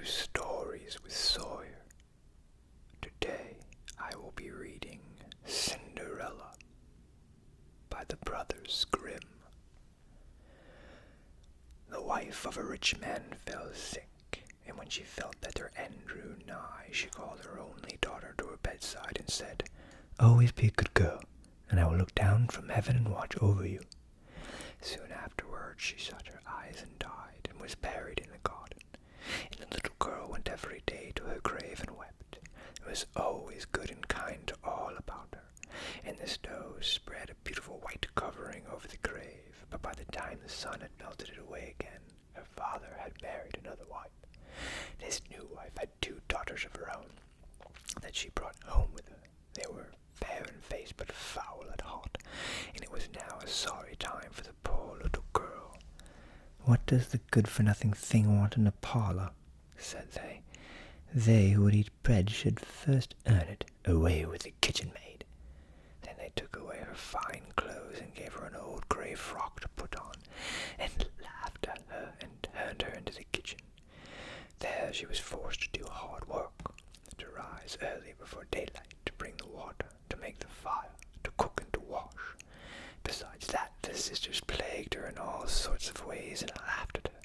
Stories with Sawyer. Today I will be reading Cinderella by the Brothers Grimm. The wife of a rich man fell sick, and when she felt that her end drew nigh, she called her only daughter to her bedside and said, "Always be a good girl, and I will look down from heaven and watch over you." Soon afterwards she shut her eyes and died, and was buried in the garden. And the little girl went every day to her grave and wept, and was always good and kind to all about her. And the snow spread a beautiful white covering over the grave, but by the time the sun had melted it away again, her father had married another wife. This new wife had 2 daughters of her own that she brought home with her. They were fair in face but foul at heart, and it was now a sorry time for the poor little girl. "What does the good-for-nothing thing want in a parlor?" said they. "They who would eat bread should first earn it. Away with the kitchen maid." Then they took away her fine clothes and gave her an old grey frock to put on, and laughed at her and turned her into the kitchen. There she was forced to do hard work, to rise early before daylight, to bring the water, to make the fire, to cook and to wash. Besides that, the sisters plagued her in all sorts of ways and laughed at her.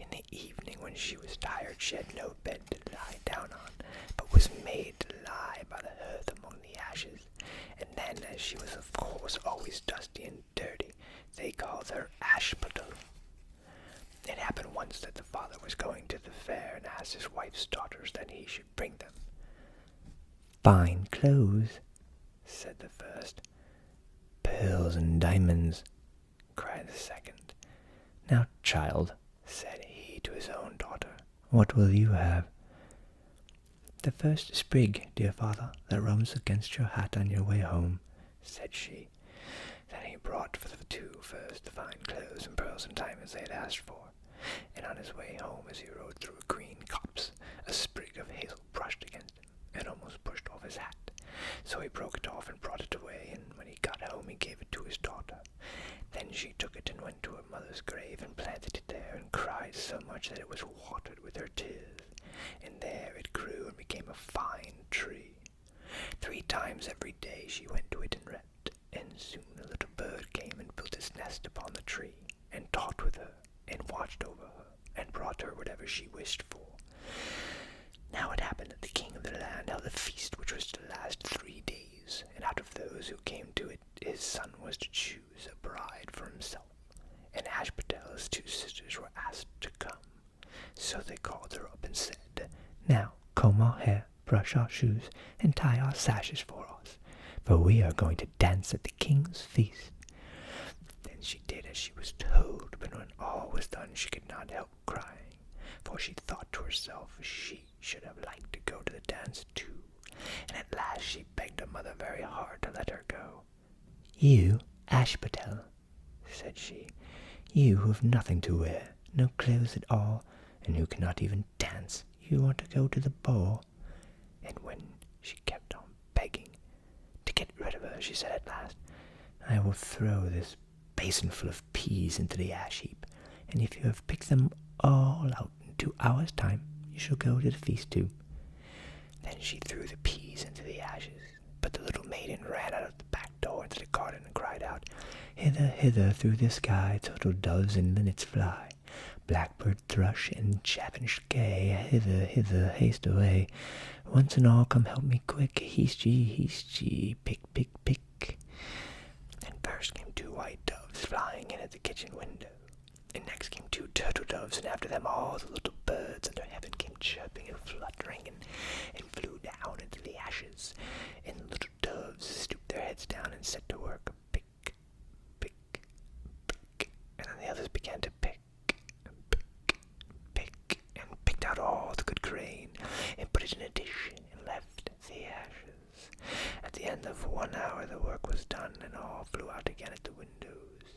In the evening, when she was tired, she had no bed to lie down on, but was made to lie by the hearth among the ashes. And then, as she was of course always dusty and dirty, they called her Ashputtel. It happened once that the father was going to the fair and asked his wife's daughters that he should bring them. "Fine clothes," said the first. "Pearls and diamonds," cried the second. "Now, child," said he to his own daughter, "what will you have?" "The first sprig, dear father, that rubs against your hat on your way home," said she. Then he brought for the 2 first the fine clothes and pearls and diamonds they had asked for, and on his way home, as he rode through a green copse, a sprig of hazel brushed against him and almost pushed off his hat. So he broke it off and brought it away, and when he got home he gave it to his daughter. Then she took it and went to her mother's grave and planted it there, and cried so much that it was watered with her tears. And there it grew and became a fine tree. 3 times every day she went to it and read, and soon a little bird came and built its nest upon the tree, and talked with her, and watched over her, and brought her whatever she wished for. Now it happened that the king of the land held a feast which was to last 3 days, and out of those who came to it, his son was to choose a bride for himself, and Ashputtel's 2 sisters were asked to come. So they called her up and said, "Now comb our hair, brush our shoes, and tie our sashes for us, for we are going to dance at the king's feast." Then she did as she was told, but when all was done she could not help crying, for she thought to herself she should have liked to go to the dance too, and at last she begged her mother very hard to let her go. "You, Ashputtel," said she, "you who have nothing to wear, no clothes at all, and who cannot even dance, you want to go to the ball?" And when she kept on begging to get rid of her, she said at last, "I will throw this basinful of peas into the ash heap, and if you have picked them all out in 2 hours' time, you shall go to the feast too." Then she threw the peas into the ashes, but the little maiden ran out of the back door into the garden and cried out, "Hither, hither, through the sky, turtle doves and linnets fly. Blackbird, thrush, and chaffinch gay, hither, hither, haste away. Once and all, come help me quick, haste ye, pick, pick, pick." And first came 2 white doves flying in at the kitchen window, and next came 2 turtle doves, and after them all the little birds under heaven came chirping and fluttering and flew down into the ashes, and the little doves stooped their heads down and set to work, pick, pick, pick, and then the others began to pick, and picked out all the good grain, and put it in a dish, and left the ashes. At the end of 1 hour the work was done, and all flew out again at the windows.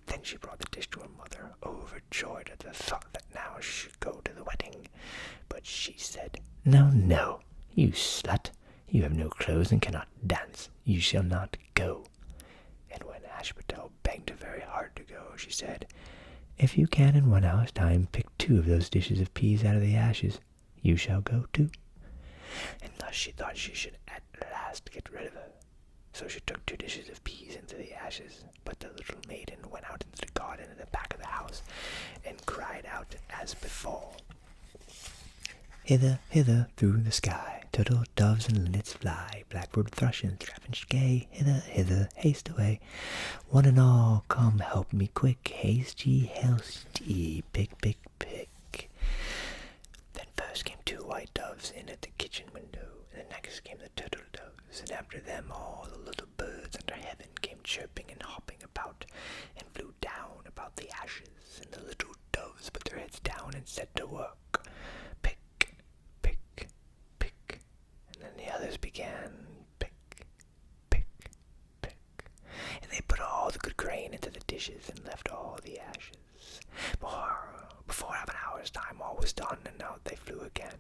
Then she brought the dish to her mother, overjoyed at the thought that now she should go to the wedding. But she said, "No, no, you slut, you have no clothes and cannot dance, you shall not go." And when Ashputtel begged her very hard to go, she said, "If you can in 1 hour's time pick 2 of those dishes of peas out of the ashes. You shall go too." And thus she thought she should at last get rid of her. So she took 2 dishes of peas into the ashes, but the little maiden went out into the garden at the back of the house, and cried out as before, "Hither, hither, through the sky, turtle, doves, and linnets fly, blackbird, thrush, and chaffinch gay, hither, hither, haste away. One and all, come help me quick, haste ye, pick, pick, pick." Then first came 2 white doves in at the kitchen window, and then next came the turtle doves, and after them all the little birds under heaven came chirping and hopping about, and flew down about the ashes, and the little doves put their heads down and set to work. Pick, pick, pick, and then the others began, pick, pick, pick, and they put all the good grain into the dishes and left all the ashes. Before half an hour's time all was done, and out they flew again.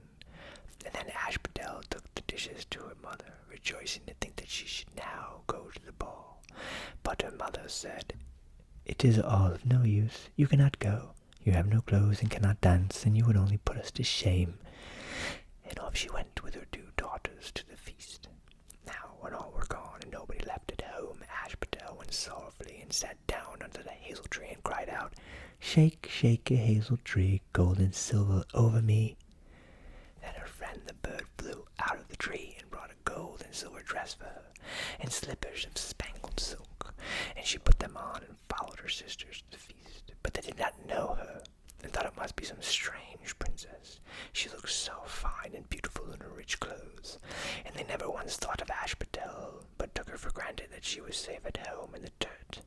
And then Ashbudel took the dishes to her mother, rejoicing to think that she should now go to the ball. But her mother said, "It is all of no use. You cannot go. You have no clothes and cannot dance, and you would only put us to shame." And off she went with her 2 daughters to the feast. Now, when all were gone and nobody left at home, Ashbudel went sorrowfully and sat down under the hazel tree and cried out, "Shake, shake, a hazel tree, gold and silver over me." Then her friend the bird flew out of the tree and brought a gold and silver dress for her, and slippers of spangled silk, and she put them on and followed her sisters to the feast. But they did not know her, and thought it must be some strange princess. She looked so fine and beautiful in her rich clothes, and they never once thought of Ashbudel, but took her for granted that she was safe at home in the dirt.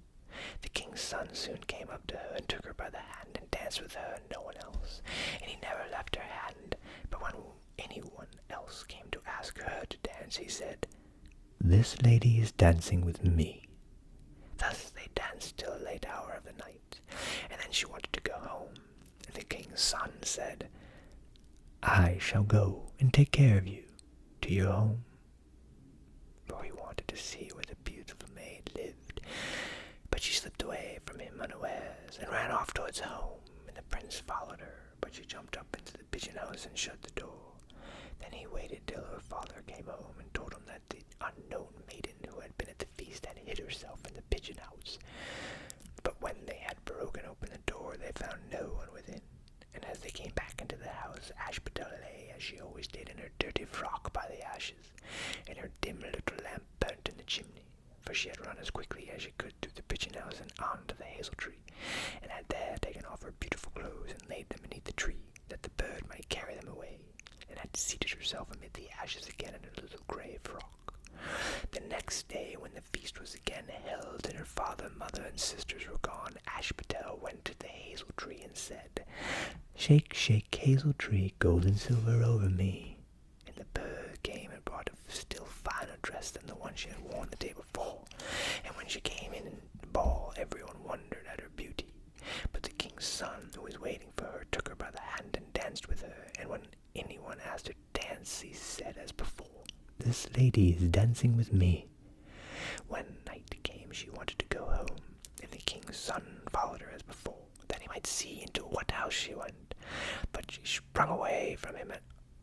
The king's son soon came up to her and took her by the hand and danced with her and no one else, and he never left her hand. But when anyone else came to ask her to dance, he said, "This lady is dancing with me." Thus they danced till a late hour of the night, and then she wanted to go home, and the king's son said, "I shall go and take care of you to your home," for he wanted to see where the beautiful maid lived. But she slipped away from him unawares and ran off towards home, and the prince followed her, but she jumped up into the pigeon house and shut the door. Then he waited till her father came home and told him that the unknown maiden who had been at the feast had hid herself in the pigeon house. But when they had broken open the door, they found no one within, and as they came back into the house, Ashbudel lay as she always did in her dirty frock by the ashes, and her dim little lamp burnt in the chimney, for she had run as quickly as she could through the pigeon house and on to the hazel tree, and had there taken off her beautiful clothes and laid them beneath the tree, that the bird might carry them away, and had seated herself amid the ashes again in her little grey frock. The next day, when the feast was again held, and her father, mother, and sisters were gone, Ashbudel went to the hazel tree and said, "Shake, shake, hazel tree, gold and silver over me." And the bird came and brought a still finer dress than the one she had worn the day before, and when she came in the ball, everyone wondered at her beauty. But the king's son, who was waiting for her, took her by the hand and danced with her, and when anyone asked her to dance, he said as before, "This lady is dancing with me." When night came, she wanted to go home, and the king's son followed her as before, that he might see into what house she went. But she sprung away from him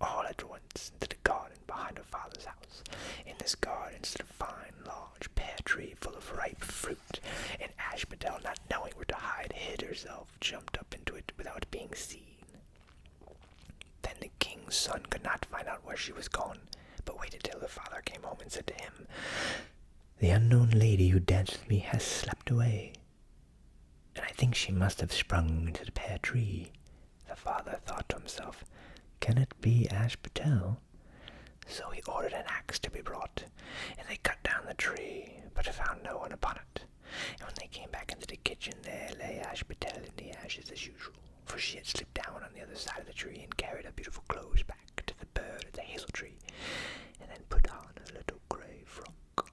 all at once into the garden behind her father's house. In this garden stood a fine, large pear tree full of ripe fruit, and Ashbudel, not knowing where to hide, hid herself, jumped up into it without being seen. Then the king's son could not find out where she was gone, but waited till her father came home and said to him, "The unknown lady who danced with me has slept away, and I think she must have sprung into the pear tree." The father thought to himself, "Can it be Ashbudel?" So he ordered an axe to be brought, and they cut down the tree, but found no one upon it. And when they came back into the kitchen, there lay Ashbudel in the ashes as usual, for she had slipped down on the other side of the tree and carried her beautiful clothes back to the bird at the hazel tree, and then put on her little grey frock.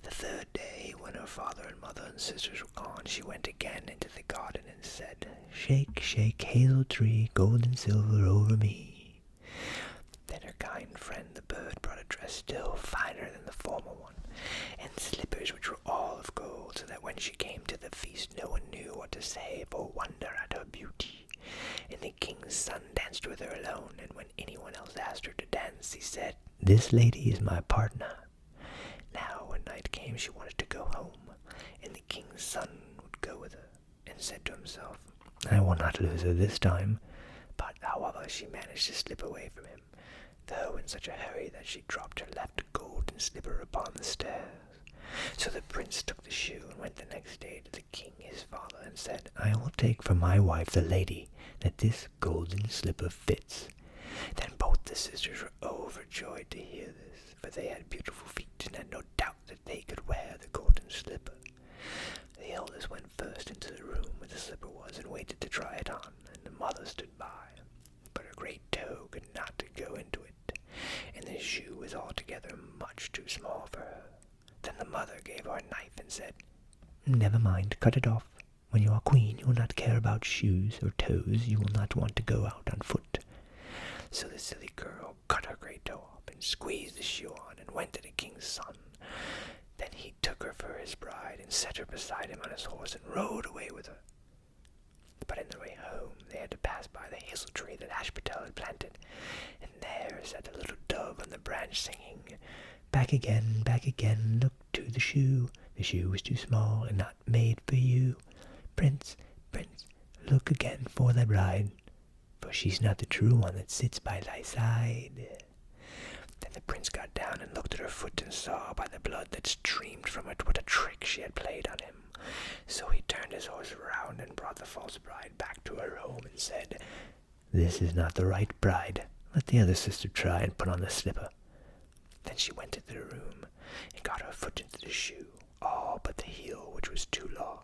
The third day, when her father and mother and sisters were gone, she went again into the garden and said, "Shake, shake, hazel tree, gold and silver over me." Then her kind friend the bird brought a dress still finer than the former one, and slippers which were all of gold, so that when she came to the feast no one knew what to say for wonder at her beauty. And the king's son danced with her alone, and when anyone else asked her to dance, he said, "This lady is my partner." Now when night came, she wanted to go home, and the king's son would go with her, and said to himself, "I will not lose her this time." But however, she managed to slip away from him, though in such a hurry that she dropped her left golden slipper upon the stairs. So the prince took the shoe and went the next day to the king his father, and said, "I will take for my wife the lady that this golden slipper fits." Then both the sisters were overjoyed to hear this, for they had beautiful feet, and had no doubt that they could wear the golden slipper. The eldest went first into the room where the slipper was, and waited to try it on, and the mother stood by. But her great toe could not go into it, and the shoe was altogether much too small for her. Then the mother gave her a knife and said, "Never mind, cut it off. When you are queen, you will not care about shoes or toes. You will not want to go out on foot." So the silly girl cut her great toe off, and squeezed the shoe on, and went to the king's son. Then he took her for his bride, and set her beside him on his horse, and rode away with her. But in the way home, they had to pass by the hazel tree that Ashpatel had planted, and there sat a little dove on the branch, singing, back again, look to the shoe. The shoe is too small and not made for you. Prince, prince, look again for thy bride, for she's not the true one that sits by thy side." Then the prince got down and looked at her foot, and saw by the blood that streamed from it what a trick she had played on him. So he turned his horse around and brought the false bride back to her home, and said, "This is not the right bride. Let the other sister try and put on the slipper." Then she went into the room, and got her foot into the shoe, all but the heel, which was too large.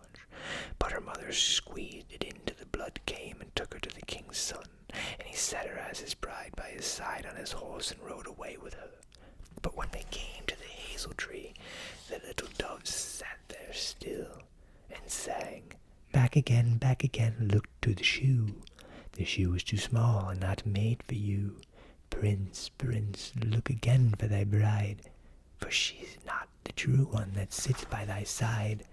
But her mother squeezed it in till the blood came, and took her to the king's son, and he set her as his bride by his side on his horse, and rode away with her. But when they came to the hazel tree, the little dove sat there still, and sang, back again, look to the shoe. The shoe is too small and not made for you. Prince, prince, look again for thy bride, for she's not the true one that sits by thy side."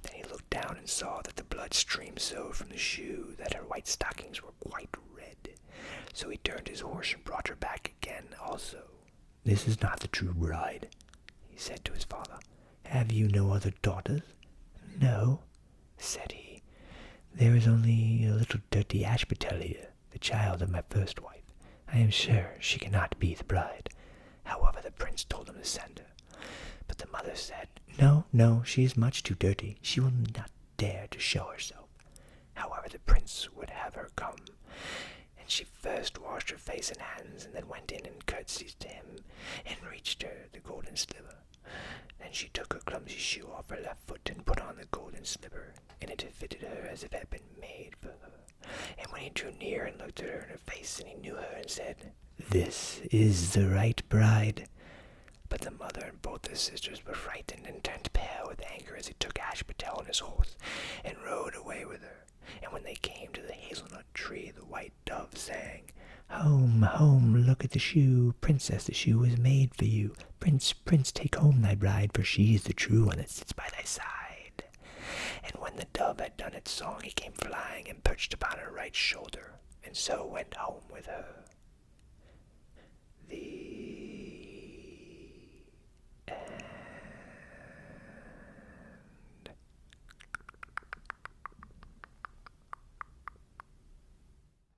Then he looked down and saw that the blood streamed so from the shoe that her white stockings were quite red. So he turned his horse and brought her back again also. "This is not the true bride," he said to his father. "Have you no other daughters?" "No," said he. "There is only a little dirty Ashpatel here, the child of my first wife. I am sure she cannot be the bride." However, the prince told him to send her. But the mother said, No, she is much too dirty. She will not dare to show herself." However, the prince would have her come, and she first washed her face and hands, and then went in and curtsied to him, and reached her the golden slipper. Then she took her clumsy shoe off her left foot, and put on the golden slipper, and it fitted her as if it had been made for her. And when he drew near and looked at her in her face, and he knew her, and said, "This is the right bride." But the mother and both the sisters were frightened, and turned pale with anger as he took Ashpatel on his horse, and rode away with her. And when they came to the hazelnut tree, the white dove sang, "Home, home, look at the shoe. Princess, the shoe was made for you. Prince, prince, take home thy bride, for she is the true one that sits by thy side." And when the dove had done its song, he came flying and perched upon her right shoulder, and so went home with her. The